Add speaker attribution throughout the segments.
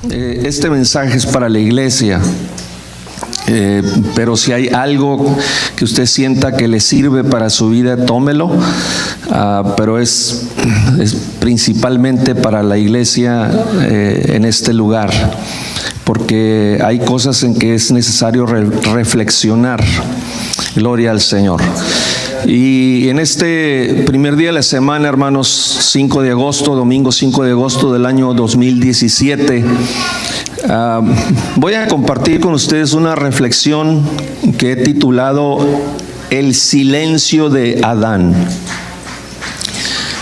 Speaker 1: Este mensaje es para la iglesia, pero si hay algo que usted sienta que le sirve para su vida, tómelo, pero es principalmente para la iglesia en este lugar, porque hay cosas en que es necesario reflexionar. Gloria al Señor. Y en este primer día de la semana, hermanos, 5 de agosto, domingo 5 de agosto del año 2017, voy a compartir con ustedes una reflexión que he titulado El silencio de Adán.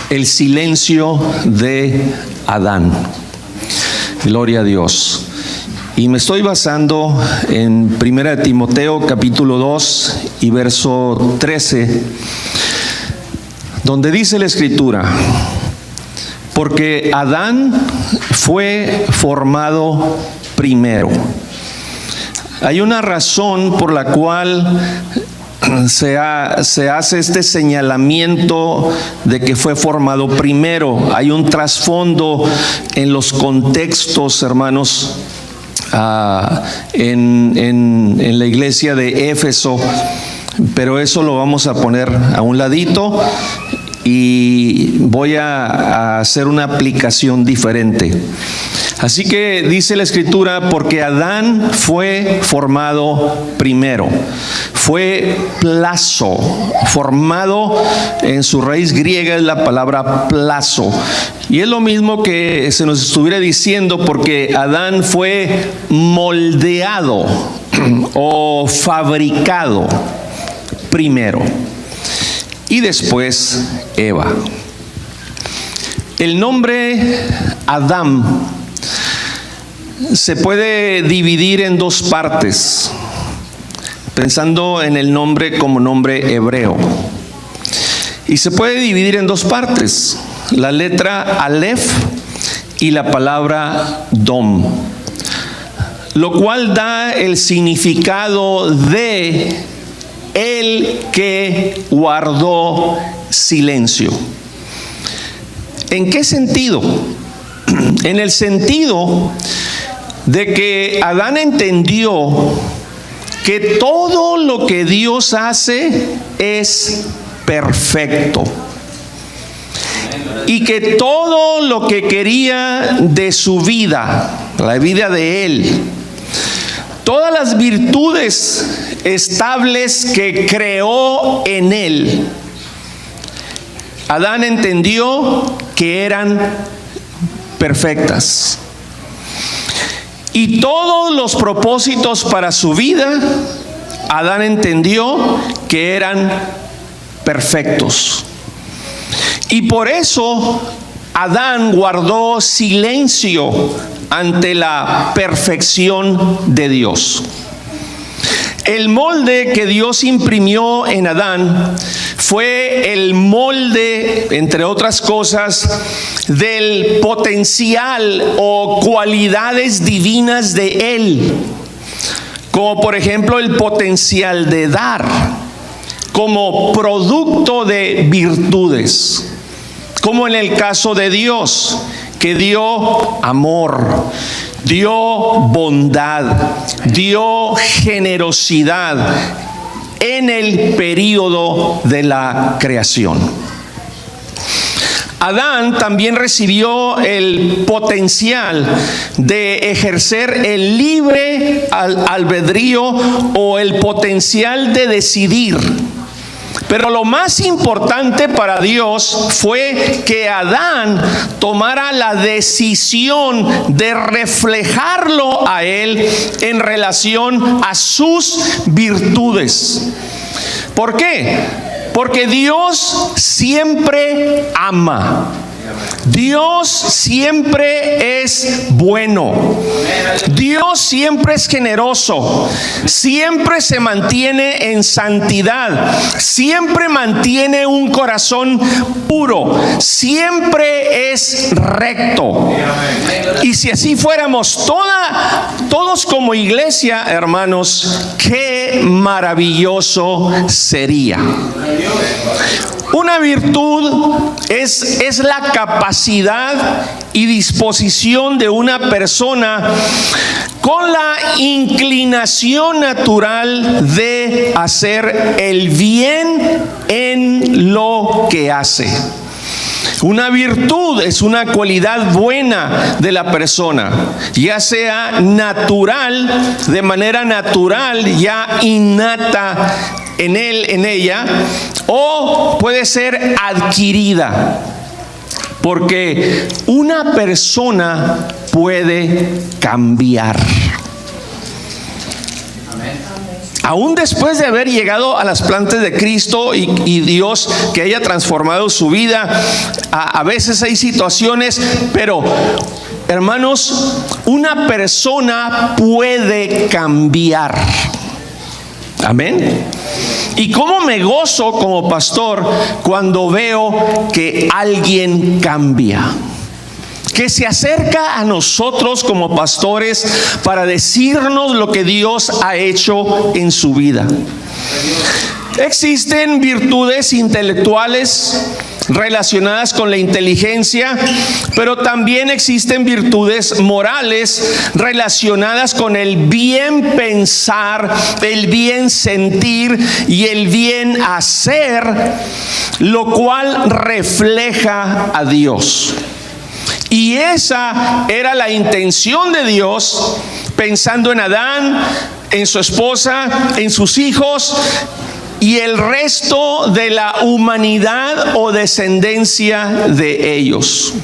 Speaker 1: El silencio de Adán. Gloria a Dios. Y me estoy basando en 1 Timoteo capítulo 2 y verso 13, donde dice la Escritura: porque Adán fue formado primero. Hay una razón por la cual se hace este señalamiento de que fue formado primero. Hay un trasfondo en los contextos, hermanos, en la iglesia de Éfeso, pero eso lo vamos a poner a un ladito y voy a hacer una aplicación diferente. Así que dice la Escritura: porque Adán fue formado primero. Fue plazo, formado, en su raíz griega es la palabra plazo. Y es lo mismo que se nos estuviera diciendo, porque Adán fue moldeado o fabricado primero. Y después Eva. El nombre Adán se puede dividir en dos partes, pensando en el nombre como nombre hebreo. Y se puede dividir en dos partes: la letra Aleph y la palabra Dom, lo cual da el significado de el que guardó silencio. ¿En qué sentido? En el sentido de que Adán entendió que todo lo que Dios hace es perfecto, y que todo lo que quería de su vida, la vida de él, todas las virtudes estables que creó en él, Adán entendió que eran perfectas. Y todos los propósitos para su vida, Adán entendió que eran perfectos. Y por eso Adán guardó silencio ante la perfección de Dios. El molde que Dios imprimió en Adán fue el molde, entre otras cosas, del potencial o cualidades divinas de él, como por ejemplo el potencial de dar, como producto de virtudes, como en el caso de Dios, que dio amor, dio bondad, dio generosidad en el período de la creación. Adán también recibió el potencial de ejercer el libre albedrío o el potencial de decidir. Pero lo más importante para Dios fue que Adán tomara la decisión de reflejarlo a él en relación a sus virtudes. ¿Por qué? Porque Dios siempre ama. Dios siempre es bueno. Dios siempre es generoso. Siempre se mantiene en santidad. Siempre mantiene un corazón puro. Siempre es recto. Y si así fuéramos todos como iglesia, hermanos, qué maravilloso sería. Una virtud es la capacidad y disposición de una persona con la inclinación natural de hacer el bien en lo que hace. Una virtud es una cualidad buena de la persona, ya sea natural, de manera natural, ya innata en él, en ella, o puede ser adquirida, porque una persona puede cambiar. Aún después de haber llegado a las plantas de Cristo y Dios que haya transformado su vida, a veces hay situaciones, pero hermanos, una persona puede cambiar. Amén. Y cómo me gozo como pastor cuando veo que alguien cambia, que se acerca a nosotros como pastores para decirnos lo que Dios ha hecho en su vida. Existen virtudes intelectuales relacionadas con la inteligencia, pero también existen virtudes morales relacionadas con el bien pensar, el bien sentir y el bien hacer, lo cual refleja a Dios. Y esa era la intención de Dios, pensando en Adán, en su esposa, en sus hijos y el resto de la humanidad o descendencia de ellos.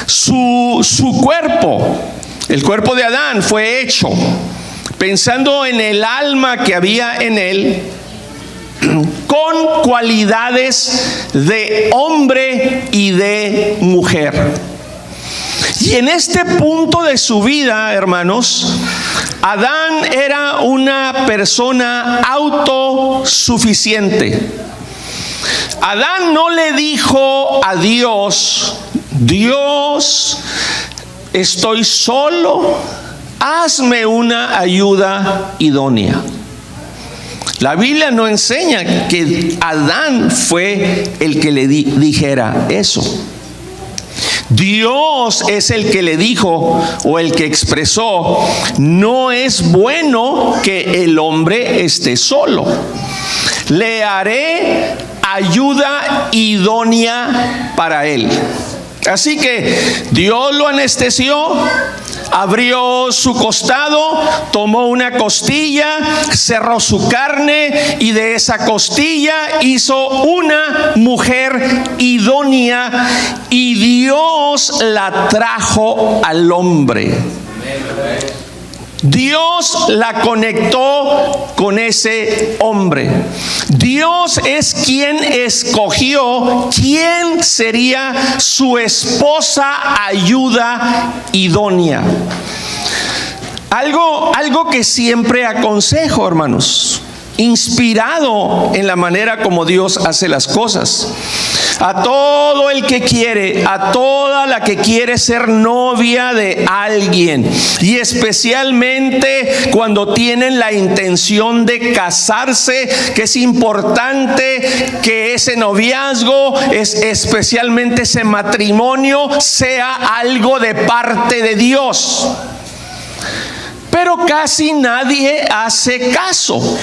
Speaker 1: Su cuerpo, el cuerpo de Adán, fue hecho pensando en el alma que había en él, con cualidades de hombre y de mujer. Y en este punto de su vida, hermanos, Adán era una persona autosuficiente. Adán no le dijo a Dios: Dios, estoy solo, hazme una ayuda idónea. La Biblia no enseña que Adán fue el que le dijera eso. Dios es el que le dijo o el que expresó: no es bueno que el hombre esté solo. Le haré ayuda idónea para él. Así que Dios lo anestesió, abrió su costado, tomó una costilla, cerró su carne y de esa costilla hizo una mujer idónea y Dios la trajo al hombre. Dios la conectó con ese hombre. Dios es quien escogió quién sería su esposa ayuda idónea. Algo que siempre aconsejo, hermanos, inspirado en la manera como Dios hace las cosas. A todo el que quiere, a toda la que quiere ser novia de alguien, y especialmente cuando tienen la intención de casarse, que es importante que ese noviazgo, especialmente ese matrimonio, sea algo de parte de Dios. Pero casi nadie hace caso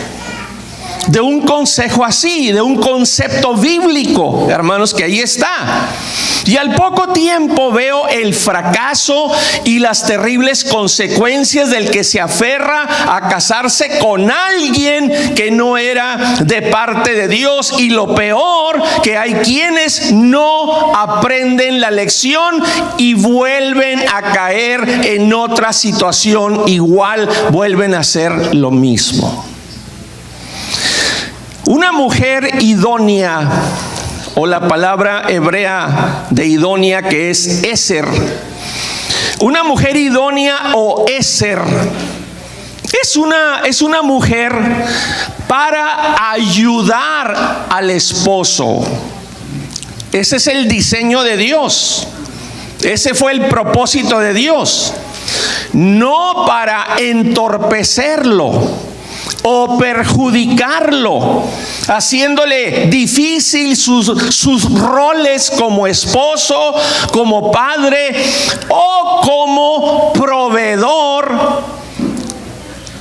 Speaker 1: de un consejo así, de un concepto bíblico, hermanos, que ahí está. Y al poco tiempo veo el fracaso y las terribles consecuencias del que se aferra a casarse con alguien que no era de parte de Dios. Y lo peor, que hay quienes no aprenden la lección y vuelven a caer en otra situación igual, vuelven a hacer lo mismo. Una mujer idónea, o la palabra hebrea de idónea que es eser. Una mujer idónea o eser es una mujer para ayudar al esposo. Ese es el diseño de Dios. Ese fue el propósito de Dios. No para entorpecerlo, o perjudicarlo, haciéndole difícil sus roles como esposo, como padre o como proveedor,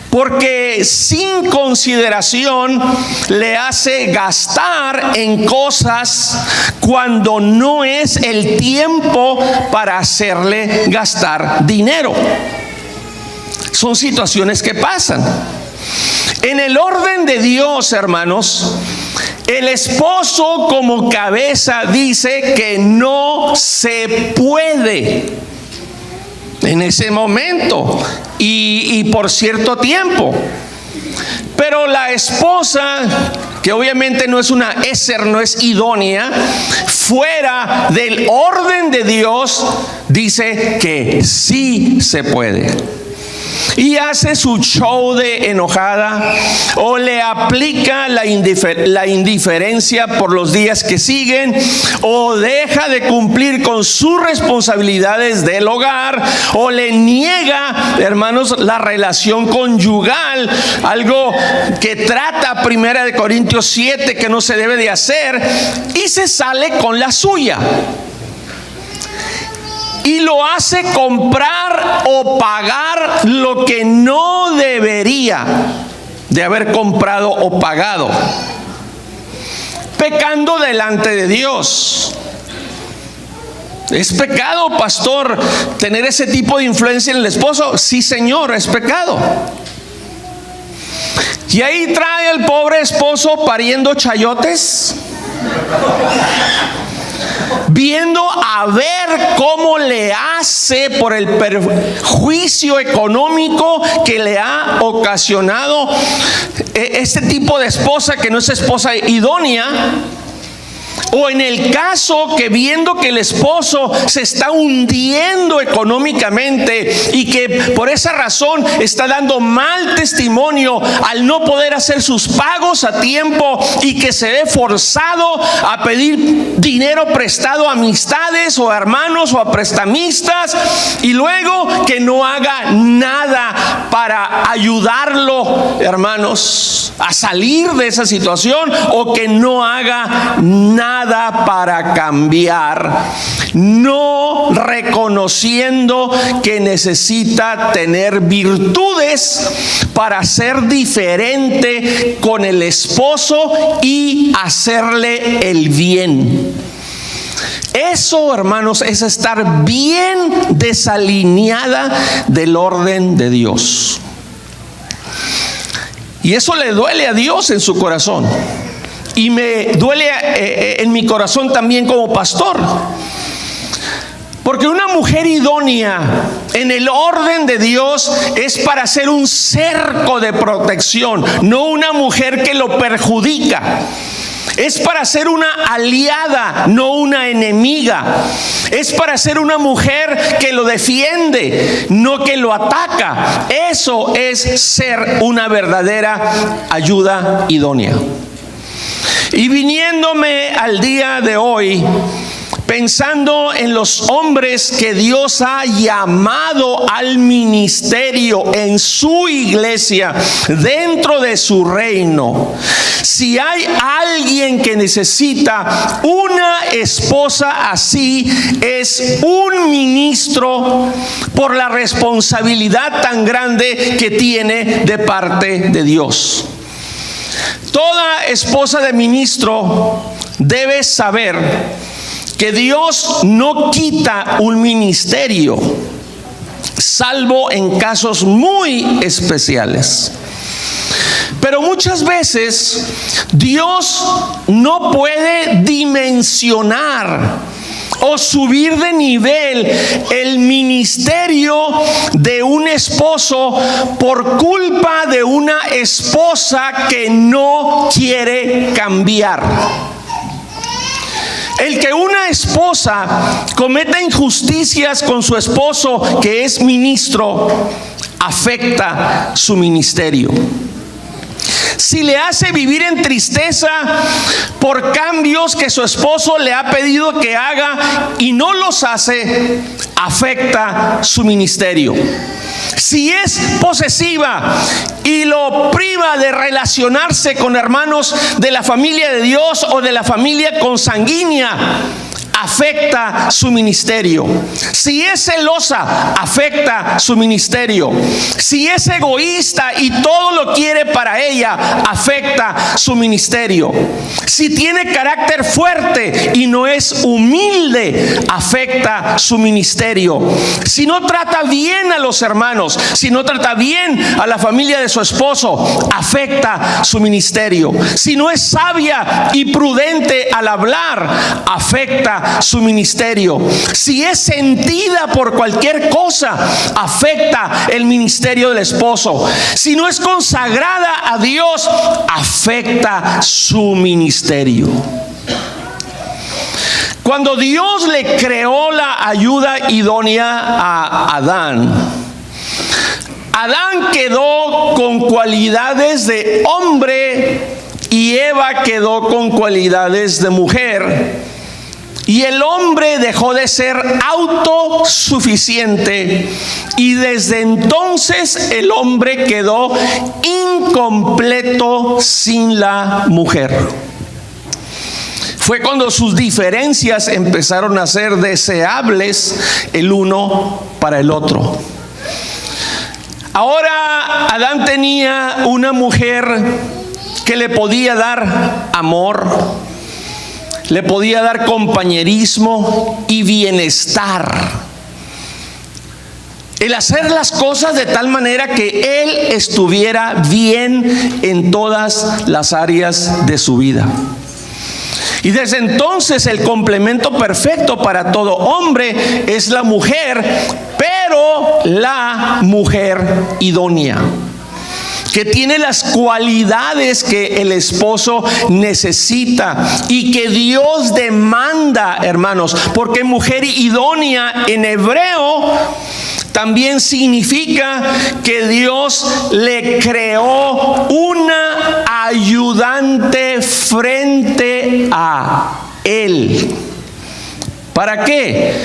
Speaker 1: porque sin consideración le hace gastar en cosas cuando no es el tiempo para hacerle gastar dinero. Son situaciones que pasan. En el orden de Dios, hermanos, el esposo como cabeza dice que no se puede en ese momento y por cierto tiempo. Pero la esposa, que obviamente no es una éser, no es idónea, fuera del orden de Dios, dice que sí se puede. Y hace su show de enojada o le aplica la indiferencia por los días que siguen, o deja de cumplir con sus responsabilidades del hogar, o le niega, hermanos, la relación conyugal, algo que trata 1 Corintios 7 que no se debe de hacer, y se sale con la suya. Y lo hace comprar o pagar lo que no debería de haber comprado o pagado, pecando delante de Dios. ¿Es pecado, pastor, tener ese tipo de influencia en el esposo? Sí, Señor, es pecado. Y ahí trae el pobre esposo pariendo chayotes, viendo a ver cómo le hace por el perjuicio económico que le ha ocasionado este tipo de esposa que no es esposa idónea. O en el caso que viendo que el esposo se está hundiendo económicamente y que por esa razón está dando mal testimonio al no poder hacer sus pagos a tiempo y que se ve forzado a pedir dinero prestado a amistades o a hermanos o a prestamistas, y luego que no haga nada para ayudarlo, hermanos, a salir de esa situación, o que no haga nada para cambiar, no reconociendo que necesita tener virtudes para ser diferente con el esposo y hacerle el bien. Eso, hermanos, es estar bien desalineada del orden de Dios. Y eso le duele a Dios en su corazón. Y me duele en mi corazón también como pastor. Porque una mujer idónea en el orden de Dios es para ser un cerco de protección, no una mujer que lo perjudica. Es para ser una aliada, no una enemiga. Es para ser una mujer que lo defiende, no que lo ataca. Eso es ser una verdadera ayuda idónea. Y viniéndome al día de hoy, pensando en los hombres que Dios ha llamado al ministerio en su iglesia, dentro de su reino, si hay alguien que necesita una esposa así, es un ministro, por la responsabilidad tan grande que tiene de parte de Dios. Toda esposa de ministro debe saber que Dios no quita un ministerio, salvo en casos muy especiales. Pero muchas veces Dios no puede dimensionar o subir de nivel el ministerio de un esposo por culpa de una esposa que no quiere cambiar. El que una esposa cometa injusticias con su esposo que es ministro, afecta su ministerio. Si le hace vivir en tristeza por cambios que su esposo le ha pedido que haga y no los hace, afecta su ministerio. Si es posesiva y lo priva forma de relacionarse con hermanos de la familia de Dios o de la familia consanguínea afecta su ministerio. Si es celosa, afecta su ministerio. Si es egoísta y todo lo quiere para ella, afecta su ministerio. Si tiene carácter fuerte y no es humilde, afecta su ministerio. Si no trata bien a los hermanos, si no trata bien a la familia de su esposo, afecta su ministerio. Si no es sabia y prudente al hablar, afecta su ministerio. Si es sentida por cualquier cosa, afecta el ministerio del esposo. Si no es consagrada a Dios, afecta su ministerio. Cuando Dios le creó la ayuda idónea a Adán, Adán quedó con cualidades de hombre y Eva quedó con cualidades de mujer. Y el hombre dejó de ser autosuficiente y desde entonces el hombre quedó incompleto sin la mujer. Fue cuando sus diferencias empezaron a ser deseables el uno para el otro. Ahora Adán tenía una mujer que le podía dar amor, le podía dar compañerismo y bienestar. El hacer las cosas de tal manera que él estuviera bien en todas las áreas de su vida. Y desde entonces el complemento perfecto para todo hombre es la mujer, pero la mujer idónea, que tiene las cualidades que el esposo necesita y que Dios demanda, hermanos, porque mujer idónea en hebreo también significa que Dios le creó una ayudante frente a él. ¿Para qué?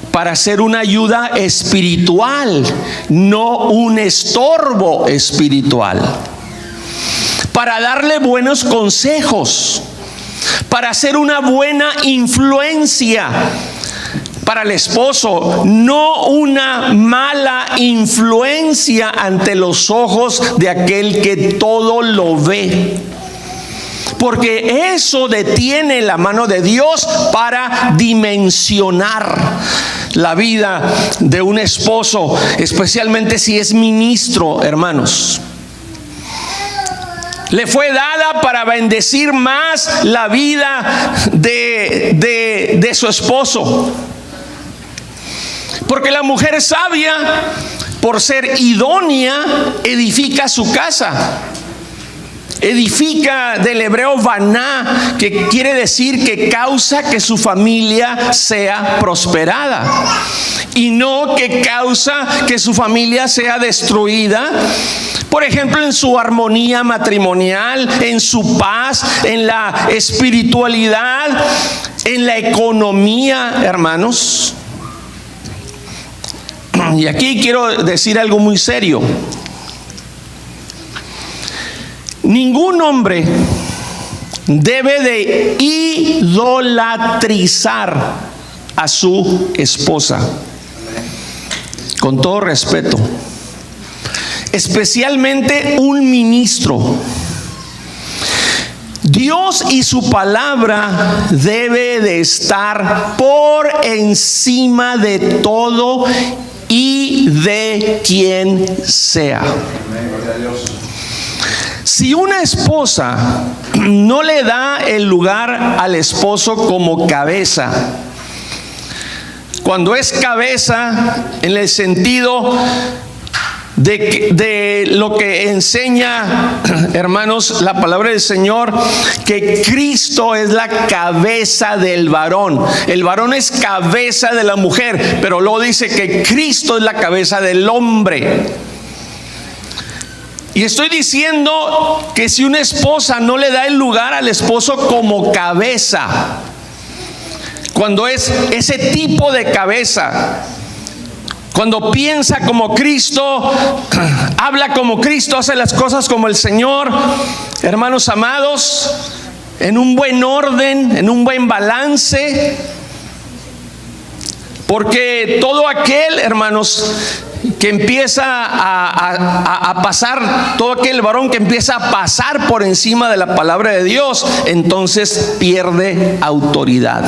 Speaker 1: Para ser una ayuda espiritual, no un estorbo espiritual. Para darle buenos consejos, para ser una buena influencia para el esposo, no una mala influencia ante los ojos de aquel que todo lo ve. Porque eso detiene la mano de Dios para dimensionar la vida de un esposo, especialmente si es ministro, hermanos. Le fue dada para bendecir más la vida de su esposo. Porque la mujer sabia, por ser idónea, edifica su casa. Edifica, del hebreo baná, que quiere decir que causa que su familia sea prosperada y no que causa que su familia sea destruida. Por ejemplo, en su armonía matrimonial, en su paz, en la espiritualidad, en la economía, hermanos. Y aquí quiero decir algo muy serio. Ningún hombre debe de idolatrizar a su esposa, con todo respeto, especialmente un ministro. Dios y su palabra debe de estar por encima de todo y de quien sea. Si una esposa no le da el lugar al esposo como cabeza, cuando es cabeza en el sentido de lo que enseña, hermanos, la palabra del Señor, que Cristo es la cabeza del varón. El varón es cabeza de la mujer, pero luego dice que Cristo es la cabeza del hombre. Y estoy diciendo que si una esposa no le da el lugar al esposo como cabeza, cuando es ese tipo de cabeza, cuando piensa como Cristo, habla como Cristo, hace las cosas como el Señor, hermanos amados, en un buen orden, en un buen balance. Porque todo aquel, hermanos, que empieza a pasar, todo aquel varón que empieza a pasar por encima de la palabra de Dios, entonces pierde autoridad.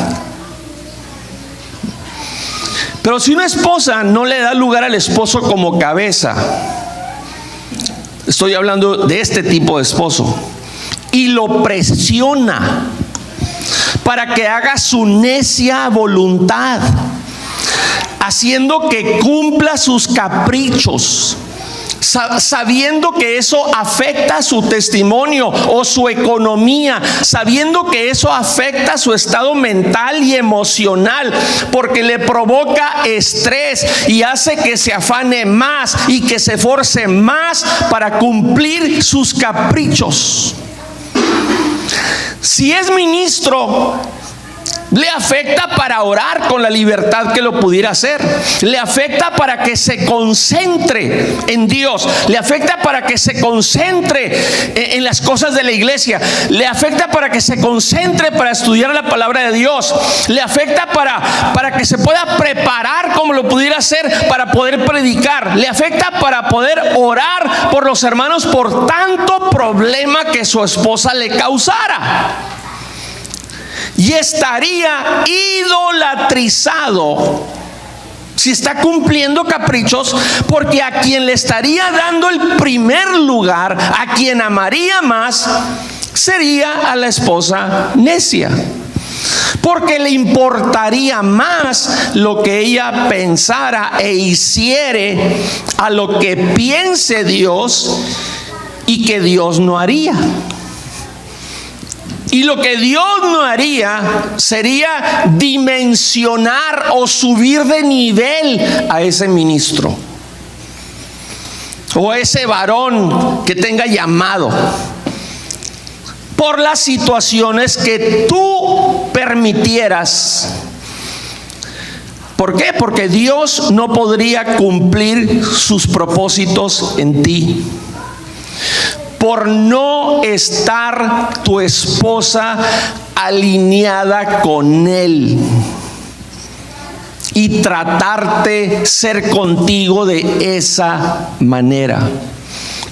Speaker 1: Pero si una esposa no le da lugar al esposo como cabeza, estoy hablando de este tipo de esposo, y lo presiona para que haga su necia voluntad, haciendo que cumpla sus caprichos, sabiendo que eso afecta su testimonio o su economía, sabiendo que eso afecta su estado mental y emocional, porque le provoca estrés y hace que se afane más y que se esforce más para cumplir sus caprichos. Si es ministro, le afecta para orar con la libertad que lo pudiera hacer. Le afecta para que se concentre en Dios. Le afecta para que se concentre en las cosas de la iglesia. Le afecta para que se concentre para estudiar la palabra de Dios. Le afecta para que se pueda preparar como lo pudiera hacer para poder predicar. Le afecta para poder orar por los hermanos por tanto problema que su esposa le causara. Y estaría idolatrizado si está cumpliendo caprichos, porque a quien le estaría dando el primer lugar, a quien amaría más, sería a la esposa necia, porque le importaría más lo que ella pensara e hiciere a lo que piense Dios y que Dios no haría. Y lo que Dios no haría sería dimensionar o subir de nivel a ese ministro o a ese varón que tenga llamado, por las situaciones que tú permitieras. ¿Por qué? Porque Dios no podría cumplir sus propósitos en ti por no estar tu esposa alineada con Él y tratarte ser contigo de esa manera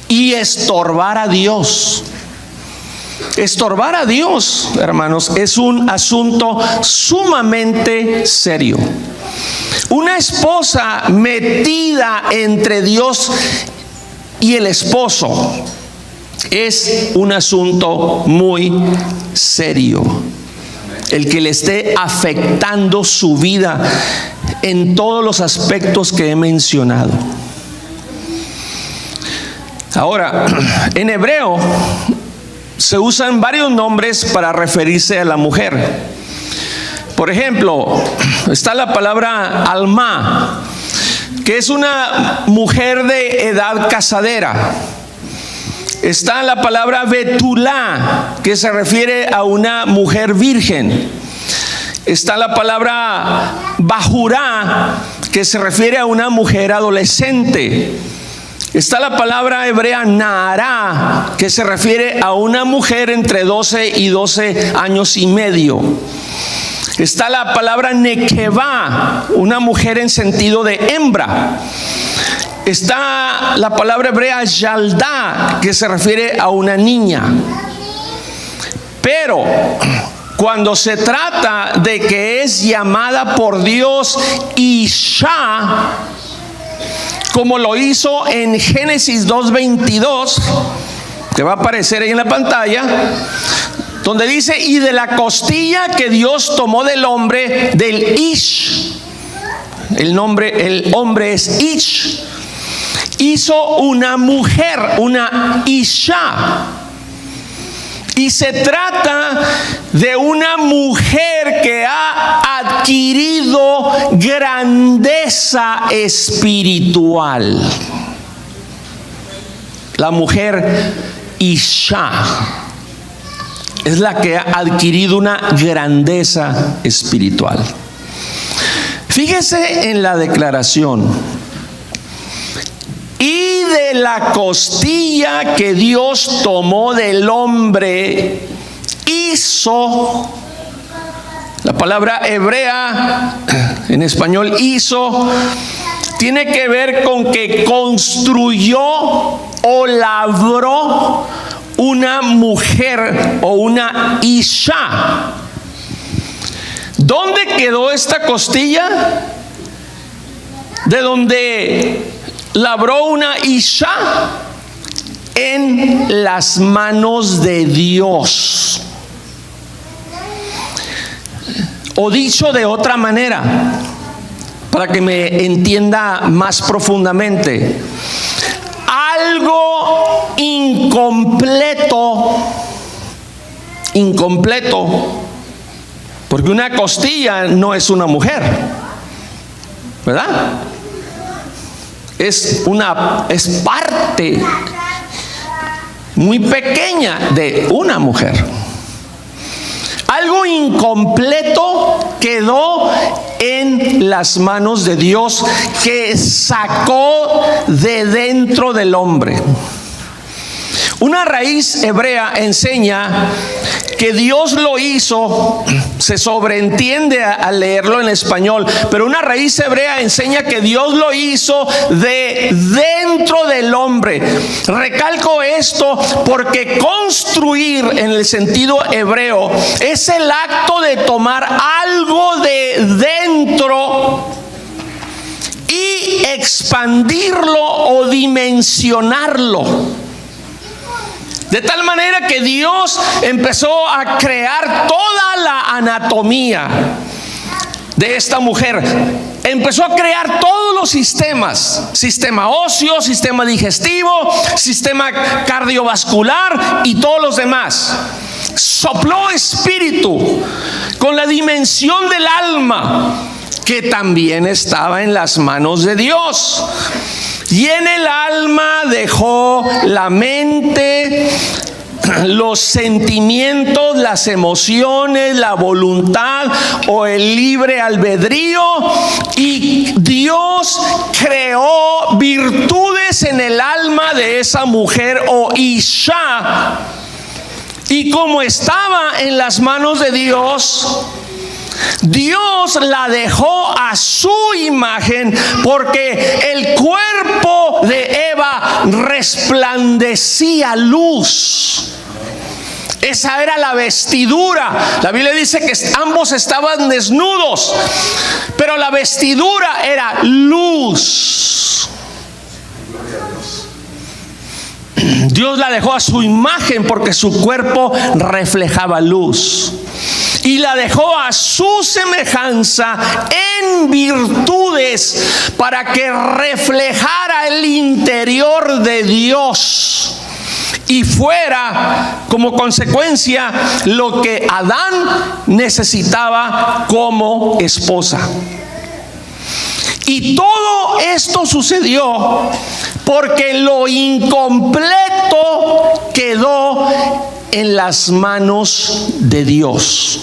Speaker 1: y estorbar a Dios. Estorbar a Dios, hermanos, es un asunto sumamente serio. Una esposa metida entre Dios y el esposo es un asunto muy serio. El que le esté afectando su vida en todos los aspectos que he mencionado. Ahora, en hebreo se usan varios nombres para referirse a la mujer. Por ejemplo, está la palabra alma, que es una mujer de edad casadera. Está la palabra betulá, que se refiere a una mujer virgen. Está la palabra bajurá, que se refiere a una mujer adolescente. Está la palabra hebrea naará, que se refiere a una mujer entre 12 y 12 años y medio. Está la palabra nekevá, una mujer en sentido de hembra. Está la palabra hebrea yaldá, que se refiere a una niña. Pero cuando se trata de que es llamada por Dios Isha, como lo hizo en Génesis 2:22, que va a aparecer ahí en la pantalla, donde dice: y de la costilla que Dios tomó del hombre, del Ish, el hombre es Ish, hizo una mujer, una Isha. Y se trata de una mujer que ha adquirido grandeza espiritual. La mujer Isha es la que ha adquirido una grandeza espiritual. Fíjese en la declaración: de la costilla que Dios tomó del hombre, hizo. La palabra hebrea, en español hizo, tiene que ver con que construyó o labró una mujer o una isha. ¿Dónde quedó esta costilla? De donde labró una isha, en las manos de Dios. O dicho de otra manera, para que me entienda más profundamente, algo incompleto, porque una costilla no es una mujer, ¿verdad? Es parte muy pequeña de una mujer. Algo incompleto quedó en las manos de Dios, que sacó de dentro del hombre. Una raíz hebrea enseña que Dios lo hizo, se sobreentiende al leerlo en español, pero una raíz hebrea enseña que Dios lo hizo de dentro del hombre. Recalco esto porque construir en el sentido hebreo es el acto de tomar algo de dentro y expandirlo o dimensionarlo. De tal manera que Dios empezó a crear toda la anatomía de esta mujer. Empezó a crear todos los sistemas: sistema óseo, sistema digestivo, sistema cardiovascular y todos los demás. Sopló espíritu con la dimensión del alma, que también estaba en las manos de Dios. Y en el alma dejó la mente, los sentimientos, las emociones, la voluntad o el libre albedrío, y Dios creó virtudes en el alma de esa mujer o isha. Y como estaba en las manos de Dios, Dios la dejó a su imagen, porque el cuerpo de Eva resplandecía luz. Esa era la vestidura. La Biblia dice que ambos estaban desnudos, pero la vestidura era luz. Dios la dejó a su imagen porque su cuerpo reflejaba luz. Y la dejó a su semejanza en virtudes, para que reflejara el interior de Dios y fuera como consecuencia lo que Adán necesitaba como esposa. Y todo esto sucedió porque lo incompleto quedó en las manos de Dios.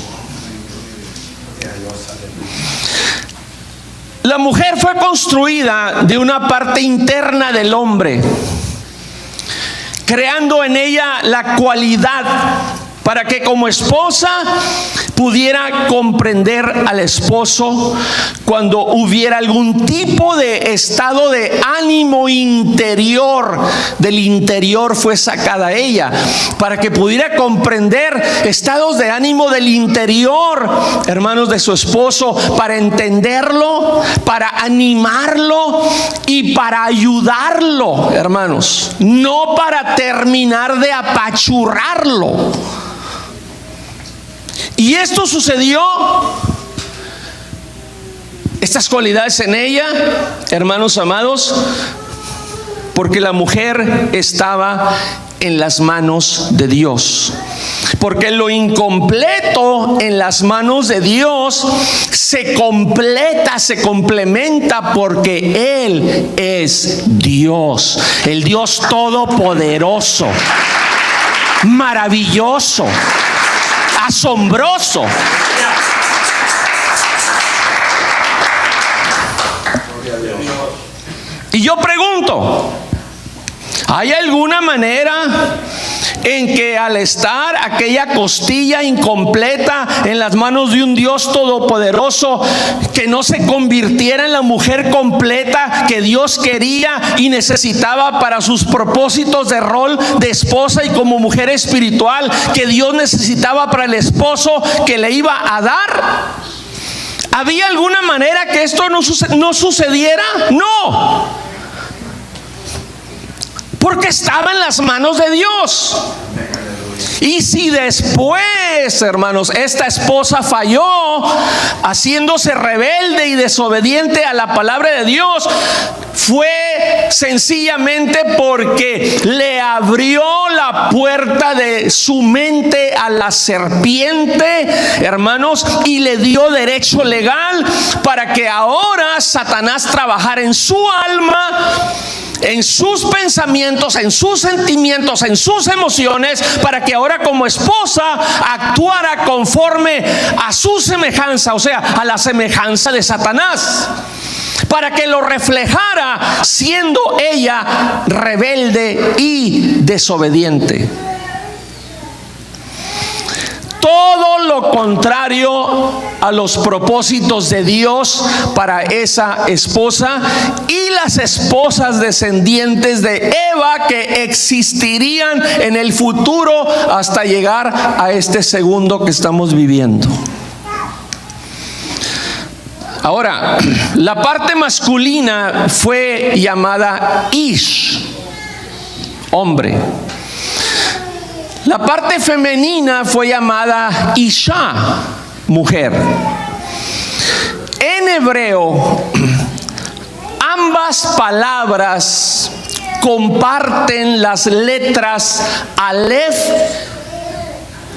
Speaker 1: La mujer fue construida de una parte interna del hombre, creando en ella la cualidad para que como esposa pudiera comprender al esposo cuando hubiera algún tipo de estado de ánimo interior. Del interior fue sacada ella, para que pudiera comprender estados de ánimo del interior, hermanos, de su esposo, para entenderlo, para animarlo y para ayudarlo, hermanos, no para terminar de apachurrarlo. Y esto sucedió, estas cualidades en ella, hermanos amados, porque la mujer estaba en las manos de Dios. Porque lo incompleto en las manos de Dios se completa, se complementa, porque Él es Dios, el Dios todopoderoso, maravilloso, asombroso. Y yo pregunto, ¿Hay alguna manera en que al estar aquella costilla incompleta en las manos de un Dios todopoderoso, que no se convirtiera en la mujer completa que Dios quería y necesitaba para sus propósitos de rol de esposa y como mujer espiritual que Dios necesitaba para el esposo que le iba a dar? ¿Había alguna manera que esto no sucediera? No. Porque estaba en las manos de Dios. Y si después, hermanos, esta esposa falló, haciéndose rebelde y desobediente a la palabra de Dios, fue sencillamente porque le abrió la puerta de su mente a la serpiente, hermanos, y le dio derecho legal para que ahora Satanás trabajara en su alma, en sus pensamientos, en sus sentimientos, en sus emociones, para que ahora como esposa actuara conforme a su semejanza, o sea, a la semejanza de Satanás, para que lo reflejara siendo ella rebelde y desobediente. Todo lo contrario a los propósitos de Dios para esa esposa y las esposas descendientes de Eva que existirían en el futuro hasta llegar a este segundo que estamos viviendo. Ahora, la parte masculina fue llamada Ish, hombre. La parte femenina fue llamada Isha, mujer. En hebreo, ambas palabras comparten las letras Aleph,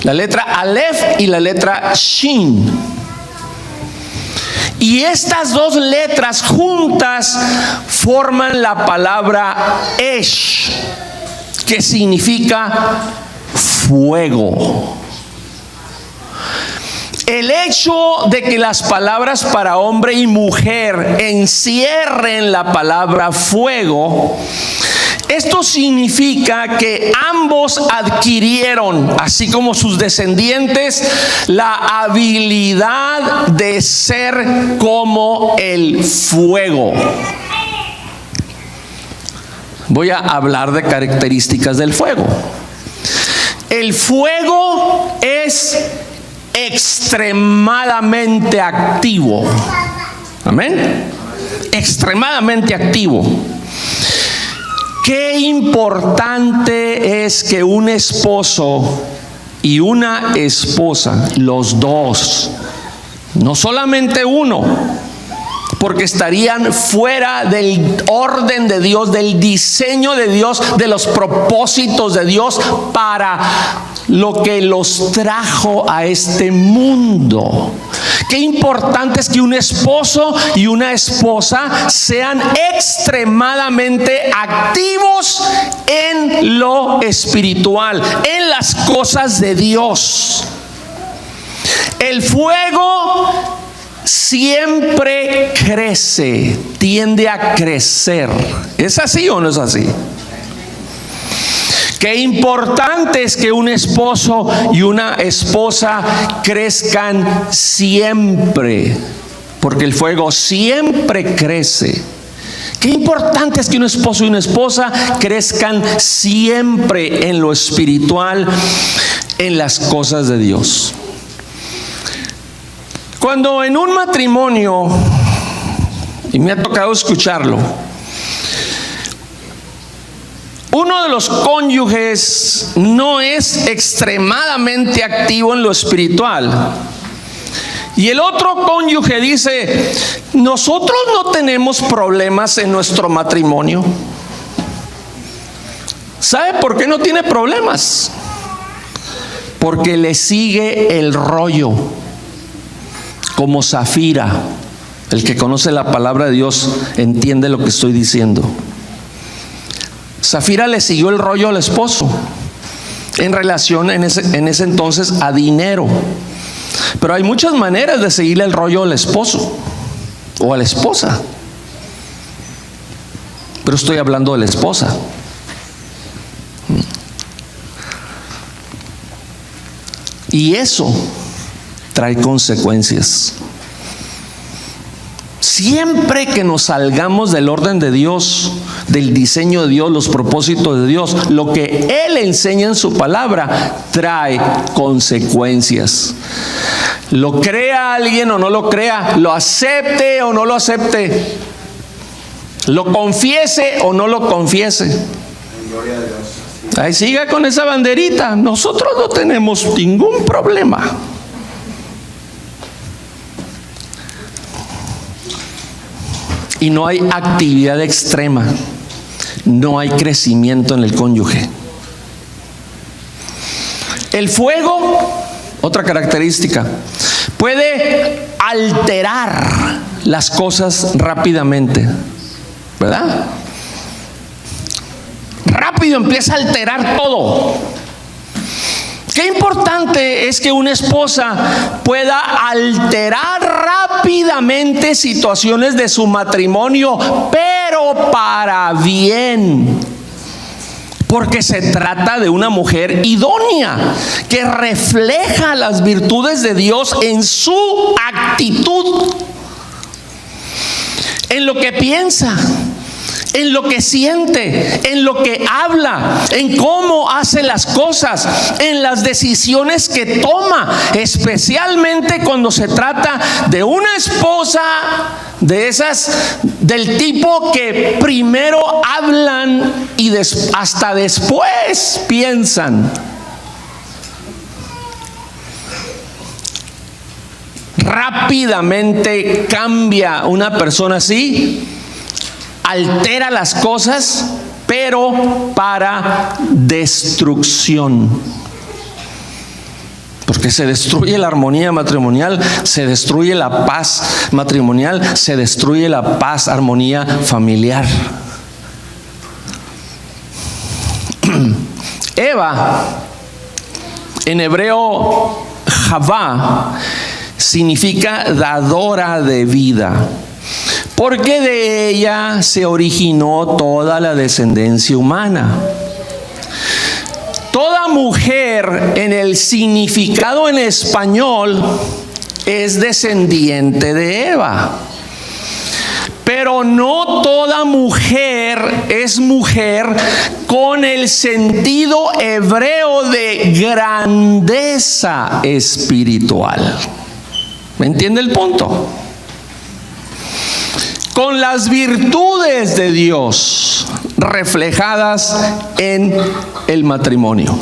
Speaker 1: la letra Aleph y la letra Shin. Y estas dos letras juntas forman la palabra Esh, que significa fuego. El hecho de que las palabras para hombre y mujer encierren la palabra fuego, esto significa que ambos adquirieron, así como sus descendientes, la habilidad de ser como el fuego. Voy a hablar de características del fuego. El fuego es extremadamente activo. Amén. Extremadamente activo. Qué importante es que un esposo y una esposa, los dos, no solamente uno, porque estarían fuera del orden de Dios, del diseño de Dios, de los propósitos de Dios para lo que los trajo a este mundo. Qué importante es que un esposo y una esposa sean extremadamente activos en lo espiritual, en las cosas de Dios. El fuego siempre crece, tiende a crecer. ¿Es así o no es así? Qué importante es que un esposo y una esposa crezcan siempre, porque el fuego siempre crece. Qué importante es que un esposo y una esposa crezcan siempre en lo espiritual, en las cosas de Dios. Cuando en un matrimonio, y me ha tocado escucharlo, uno de los cónyuges no es extremadamente activo en lo espiritual, y el otro cónyuge dice: nosotros no tenemos problemas en nuestro matrimonio. ¿Sabe por qué no tiene problemas? Porque le sigue el rollo. Como Zafira, el que conoce la palabra de Dios entiende lo que estoy diciendo. Zafira le siguió el rollo al esposo en relación en ese entonces a dinero. Pero hay muchas maneras de seguirle el rollo al esposo o a la esposa. Pero estoy hablando de la esposa. Y eso trae consecuencias. Siempre que nos salgamos del orden de Dios, del diseño de Dios, los propósitos de Dios, lo que Él enseña en su palabra trae consecuencias. Lo crea alguien o no lo crea, lo acepte o no lo acepte, lo confiese o no lo confiese. Ahí siga con esa banderita. Nosotros no tenemos ningún problema. Y no hay actividad extrema, no hay crecimiento en el cónyuge. El fuego, otra característica, puede alterar las cosas rápidamente, ¿verdad? Rápido empieza a alterar todo. Qué importante es que una esposa pueda alterar rápidamente situaciones de su matrimonio, pero para bien. Porque se trata de una mujer idónea, que refleja las virtudes de Dios en su actitud, en lo que piensa, en lo que siente, en lo que habla, en cómo hace las cosas, en las decisiones que toma, especialmente cuando se trata de una esposa de esas del tipo que primero hablan y hasta después piensan. Rápidamente cambia una persona así, altera las cosas, pero para destrucción. Porque se destruye la armonía matrimonial, se destruye la paz matrimonial, se destruye la paz, armonía familiar. Eva, en hebreo, Javá, significa dadora de vida, porque de ella se originó toda la descendencia humana. Toda mujer en el significado en español es descendiente de Eva. Pero no toda mujer es mujer con el sentido hebreo de grandeza espiritual. ¿Me entiende el punto? Con las virtudes de Dios reflejadas en el matrimonio.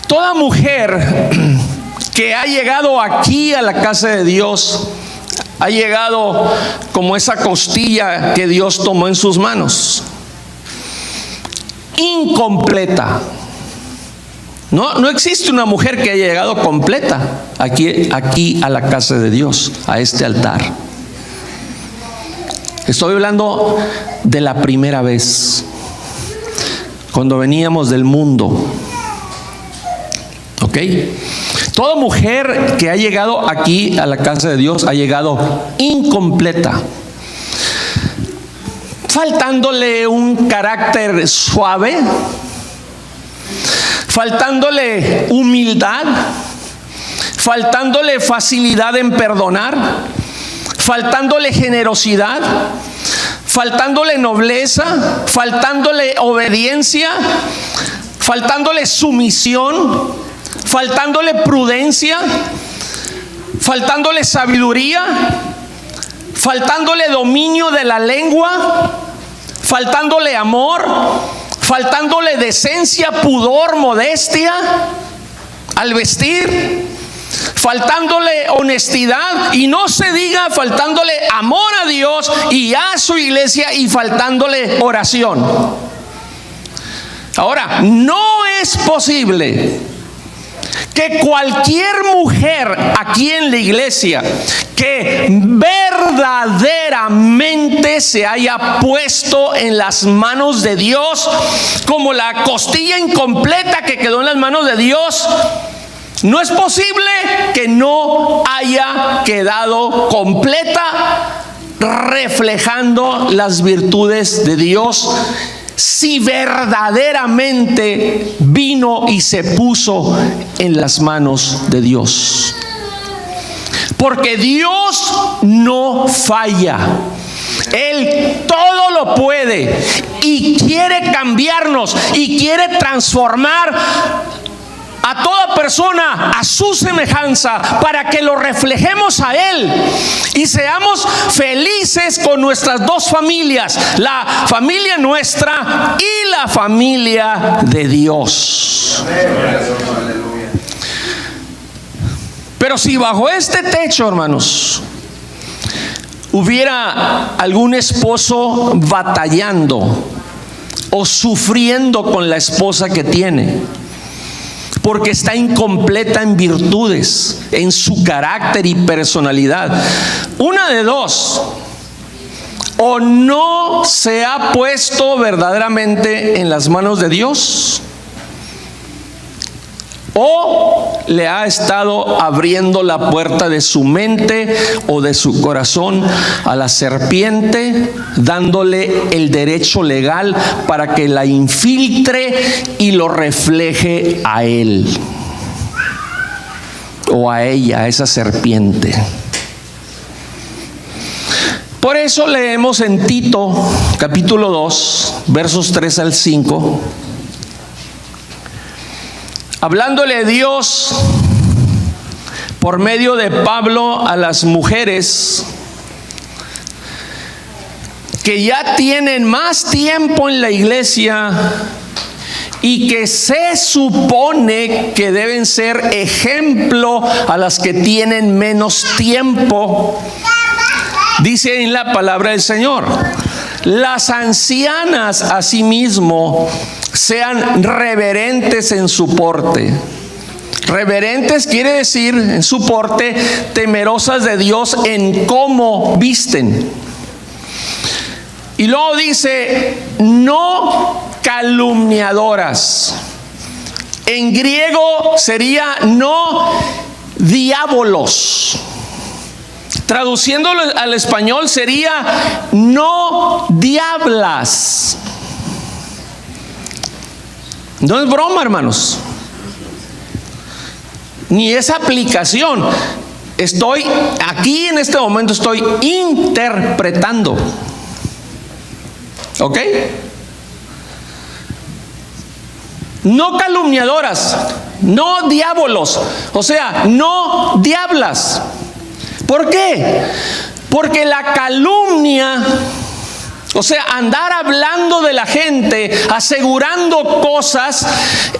Speaker 1: Toda mujer que ha llegado aquí a la casa de Dios ha llegado como esa costilla que Dios tomó en sus manos, incompleta. No existe una mujer que haya llegado completa aquí a la casa de Dios, a este altar. Estoy hablando de la primera vez, cuando veníamos del mundo. ¿Ok? Toda mujer que ha llegado aquí a la casa de Dios ha llegado incompleta, faltándole un carácter suave, faltándole humildad, faltándole facilidad en perdonar, faltándole generosidad, faltándole nobleza, faltándole obediencia, faltándole sumisión, faltándole prudencia, faltándole sabiduría, faltándole dominio de la lengua, faltándole amor, faltándole decencia, pudor, modestia al vestir, faltándole honestidad, y no se diga faltándole amor a Dios y a su iglesia, y faltándole oración. Ahora, no es posible que cualquier mujer aquí en la iglesia que verdaderamente se haya puesto en las manos de Dios, como la costilla incompleta que quedó en las manos de Dios, no es posible que no haya quedado completa, reflejando las virtudes de Dios si verdaderamente vino y se puso en las manos de Dios. Porque Dios no falla. Él todo lo puede y quiere cambiarnos y quiere transformar a toda persona a su semejanza para que lo reflejemos a Él y seamos felices con nuestras dos familias, la familia nuestra y la familia de Dios. Pero si bajo este techo, hermanos, hubiera algún esposo batallando o sufriendo con la esposa que tiene, porque está incompleta en virtudes, en su carácter y personalidad, una de dos: o no se ha puesto verdaderamente en las manos de Dios, o le ha estado abriendo la puerta de su mente o de su corazón a la serpiente, dándole el derecho legal para que la infiltre y lo refleje a él o a ella, a esa serpiente. Por eso leemos en Tito capítulo 2, versos 3 al 5, hablándole Dios por medio de Pablo a las mujeres que ya tienen más tiempo en la iglesia y que se supone que deben ser ejemplo a las que tienen menos tiempo. Dice en la palabra del Señor: las ancianas asimismo sean reverentes en su porte. Reverentes quiere decir en su porte, temerosas de Dios en cómo visten. Y luego dice: no calumniadoras. En griego sería no diabolos. Traduciéndolo al español sería no diablas. No es broma, hermanos, ni es aplicación. Estoy aquí en este momento, estoy interpretando. ¿Ok? No calumniadoras, no diabolos, o sea, no diablas. ¿Por qué? Porque la calumnia, o sea, andar hablando de la gente, asegurando cosas,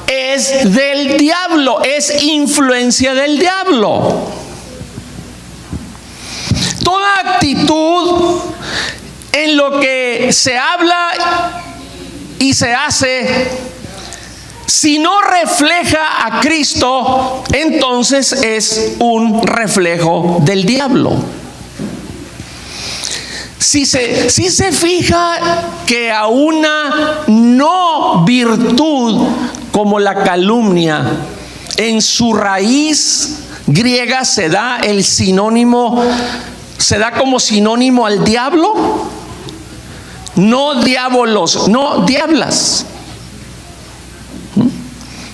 Speaker 1: es del diablo, es influencia del diablo. Toda actitud en lo que se habla y se hace, si no refleja a Cristo, entonces es un reflejo del diablo. Si se fija que a una no virtud como la calumnia, en su raíz griega se da el sinónimo, se da como sinónimo al diablo. No diabolos, no diablas.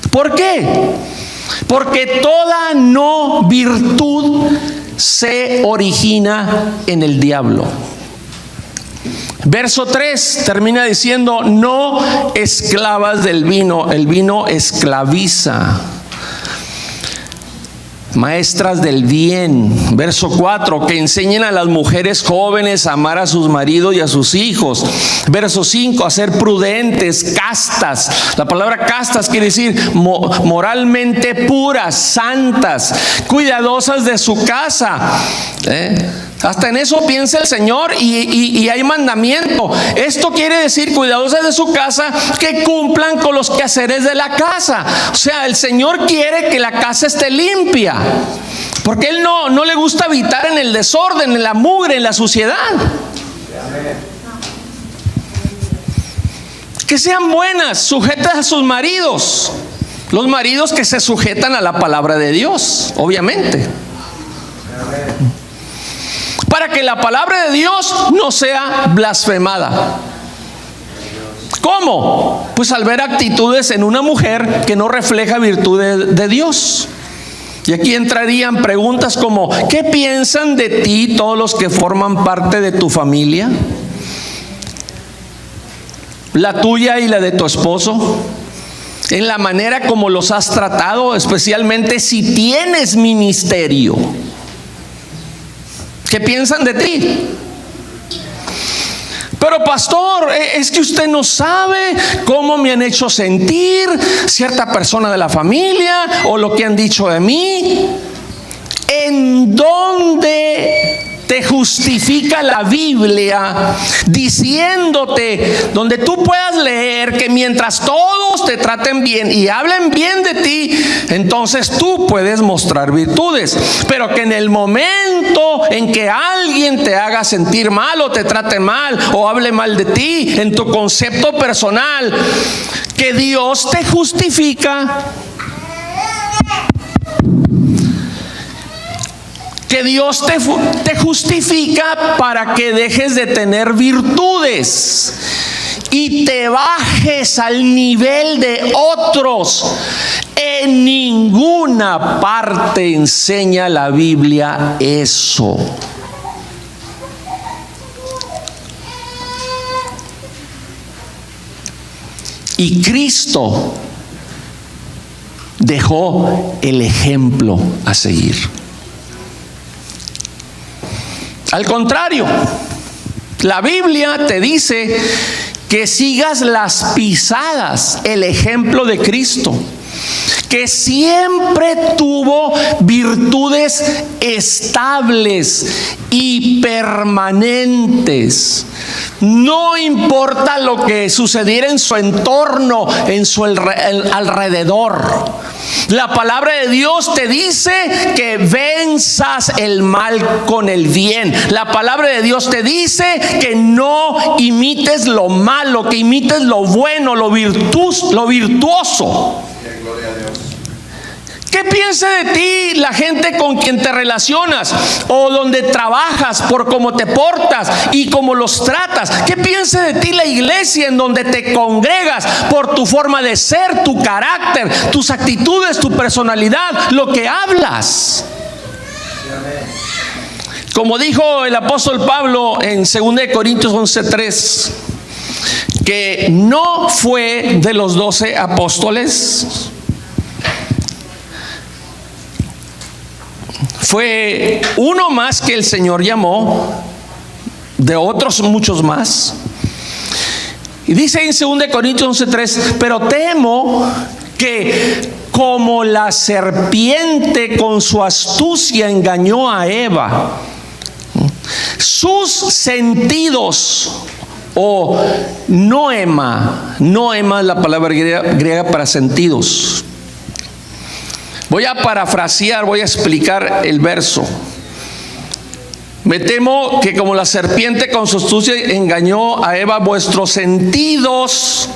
Speaker 1: ¿Por qué? Porque toda no virtud se origina en el diablo. Verso 3 termina diciendo: no esclavas del vino, el vino esclaviza. Maestras del bien. Verso 4, que enseñen a las mujeres jóvenes a amar a sus maridos y a sus hijos. Verso 5, a ser prudentes, castas. La palabra castas quiere decir moralmente puras, santas, cuidadosas de su casa. Hasta en eso piensa el Señor y hay mandamiento. Esto quiere decir cuidadosas de su casa, que cumplan con los quehaceres de la casa. O sea, el Señor quiere que la casa esté limpia, porque Él no le gusta habitar en el desorden, en la mugre, en la suciedad. Que sean buenas, sujetas a sus maridos. Los maridos que se sujetan a la palabra de Dios, obviamente. Para que la palabra de Dios no sea blasfemada. ¿Cómo? Pues al ver actitudes en una mujer que no refleja virtud de Dios. Y aquí entrarían preguntas como: ¿qué piensan de ti todos los que forman parte de tu familia? La tuya y la de tu esposo, en la manera como los has tratado, especialmente si tienes ministerio. ¿Qué piensan de ti? Pero pastor, es que usted no sabe cómo me han hecho sentir cierta persona de la familia o lo que han dicho de mí. ¿En dónde te justifica la Biblia diciéndote, donde tú puedas leer que mientras todos te traten bien y hablen bien de ti, entonces tú puedes mostrar virtudes? Pero que en el momento en que alguien te haga sentir mal o te trate mal o hable mal de ti, en tu concepto personal, que Dios te justifica, que Dios te justifica para que dejes de tener virtudes y te bajes al nivel de otros. En ninguna parte enseña la Biblia eso. Y Cristo dejó el ejemplo a seguir. Al contrario, la Biblia te dice que sigas las pisadas, el ejemplo de Cristo, que siempre tuvo virtudes estables y permanentes. No importa lo que sucediera en su entorno, en su alrededor. La palabra de Dios te dice que venzas el mal con el bien. La palabra de Dios te dice que no imites lo malo, que imites lo bueno, lo virtuoso. ¿Qué piensa de ti la gente con quien te relacionas o donde trabajas por cómo te portas y cómo los tratas? ¿Qué piensa de ti la iglesia en donde te congregas por tu forma de ser, tu carácter, tus actitudes, tu personalidad, lo que hablas? Como dijo el apóstol Pablo en 2 Corintios 11:3, que no fue de los 12 apóstoles, fue uno más que el Señor llamó, de otros muchos más. Y dice en 2 Corintios 11:3, pero temo que como la serpiente con su astucia engañó a Eva, sus sentidos, o noema es la palabra griega para sentidos. Voy a parafrasear, voy a explicar el verso. Me temo que como la serpiente con su astucia engañó a Eva, vuestros sentidos,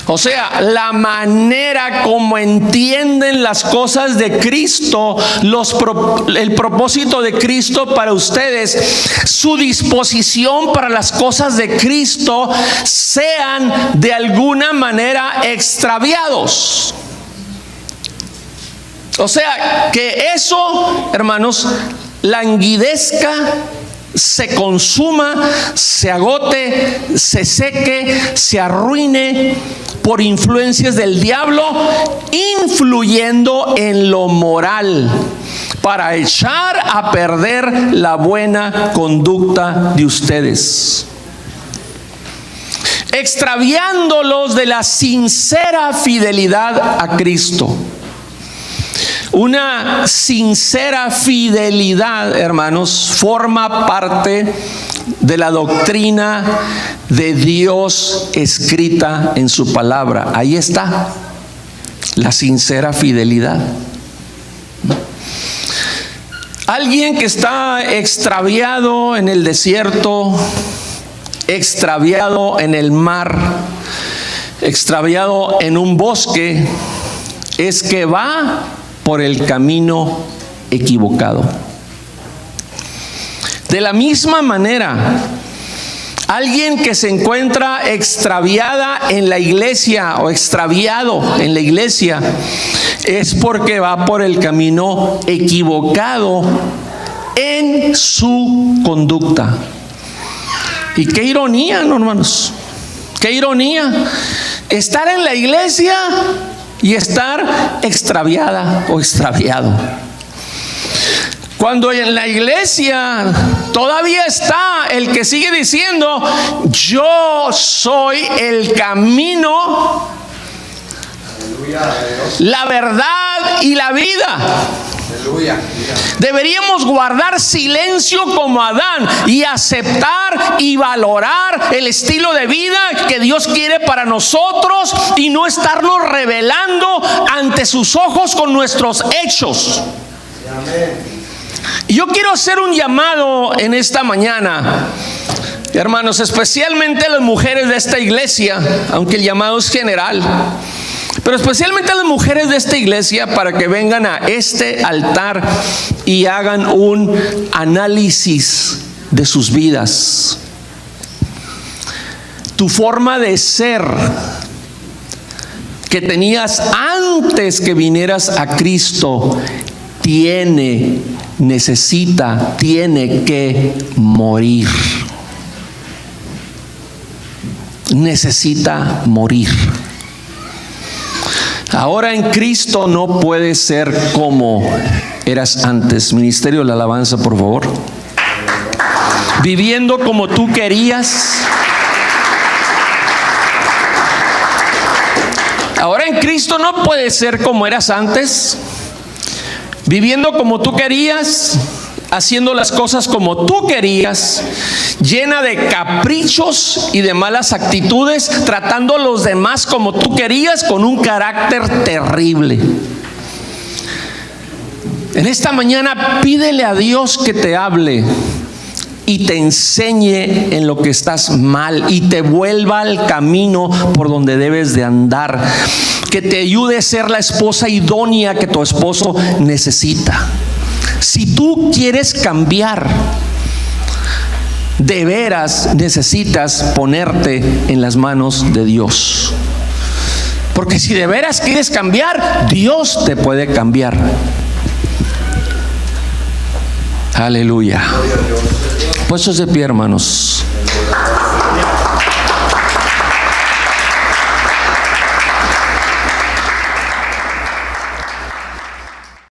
Speaker 1: o sea, la manera como entienden las cosas de Cristo, el propósito de Cristo para ustedes, su disposición para las cosas de Cristo, sean de alguna manera extraviados. O sea, que eso, hermanos, languidezca, se consuma, se agote, se seque, se arruine por influencias del diablo, influyendo en lo moral para echar a perder la buena conducta de ustedes, extraviándolos de la sincera fidelidad a Cristo. Una sincera fidelidad, hermanos, forma parte de la doctrina de Dios escrita en su palabra. Ahí está, la sincera fidelidad. Alguien que está extraviado en el desierto, extraviado en el mar, extraviado en un bosque, es que va por el camino equivocado. De la misma manera, Alguien que se encuentra extraviada en la iglesia o extraviado en la iglesia es porque va por el camino equivocado en su conducta. Y qué ironía, ¿no, hermanos? Qué ironía estar en la iglesia y estar extraviada o extraviado. Cuando en la iglesia todavía está el que sigue diciendo: yo soy el camino, la verdad y la vida. Deberíamos guardar silencio como Adán y aceptar y valorar el estilo de vida que Dios quiere para nosotros y no estarnos revelando ante sus ojos con nuestros hechos. Yo quiero hacer un llamado en esta mañana, hermanos, especialmente a las mujeres de esta iglesia, aunque el llamado es general, pero especialmente a las mujeres de esta iglesia, para que vengan a este altar y hagan un análisis de sus vidas. Tu forma de ser que tenías antes que vinieras a Cristo tiene que morir. Necesita morir. Ahora en Cristo no puedes ser como eras antes. Ministerio de la alabanza, por favor. Viviendo como tú querías. Ahora en Cristo no puedes ser como eras antes. Viviendo como tú querías, haciendo las cosas como tú querías, llena de caprichos y de malas actitudes, tratando a los demás como tú querías, con un carácter terrible. En esta mañana pídele a Dios que te hable y te enseñe en lo que estás mal y te vuelva al camino por donde debes de andar. Que te ayude a ser la esposa idónea que tu esposo necesita. Si tú quieres cambiar, de veras necesitas ponerte en las manos de Dios. Porque si de veras quieres cambiar, Dios te puede cambiar. Aleluya. Puestos de pie, hermanos.